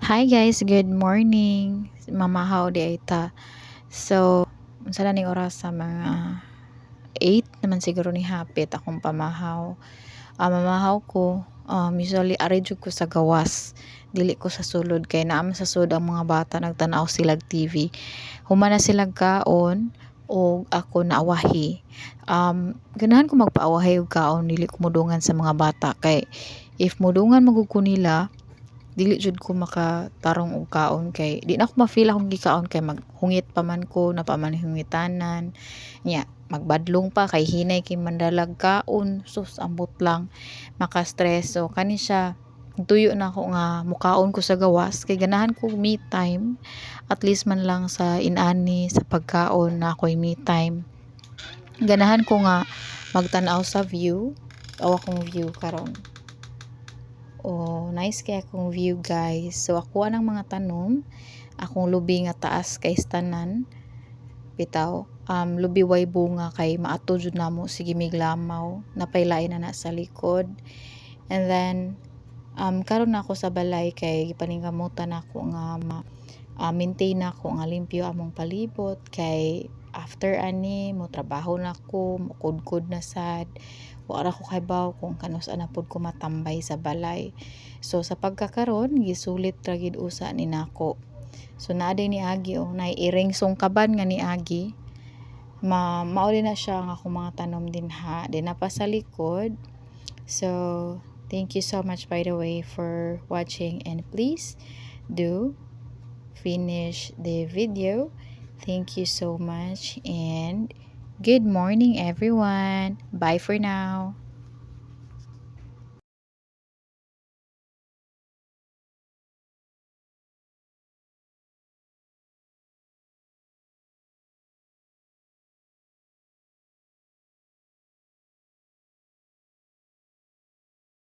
Hi guys, good morning. Mamahaw di ay ta. So, unsa na ning oras sa mga 8 naman siguro ni hapit akong pamahaw. Mamahaw ko usually ari jud ko sa gawas. Dili ko sa sulod kay naa man sa sulod ang mga bata nagtan-aw sila TV. Humana sila kaon o ako naawahi. Ganahan ko magpaawahi og kaon dili ko mudungan sa mga bata kay if mudungan magud ko nila dili jud ko makatarong og kaon kay di na ako ma-feel akong gikaon kay maghungit pa man ko napamanhungitanan nya magbadlong pa kay hinay kay mandalag kaon sus ambot lang maka-stress so kani siya tuyo na ako nga mukaon ko sa gawas kay ganahan ko me time at least man lang sa inani sa pagkaon na ako'y me time ganahan ko nga magtan-aw sa view o akong view karon. Oh, nice kay akong view guys. So ako ang mga tanom, akong lubi nga taas kay tanan. Bitaw, lubi way bunga kay maato jud namo sige miglamaw. Napaylain na sa likod. And then karon na ako sa balay kay gipaningkamutan ako nga maintain ako nga limpyo among palibot kay after ani mo trabaho na ko mo kudkod na sad wala ko kaybaw kung kanus ana pud ko matambay sa balay so sa pagkakaron gisulit ra gid usa ni nako so naa day ni agi na iring sungkaban nga ni agi mauli na siya nga akong mga tanom dinha din na pa sa likod so thank you so much by the way for watching and please do finish the video. Thank you so much and good morning everyone. Bye for now.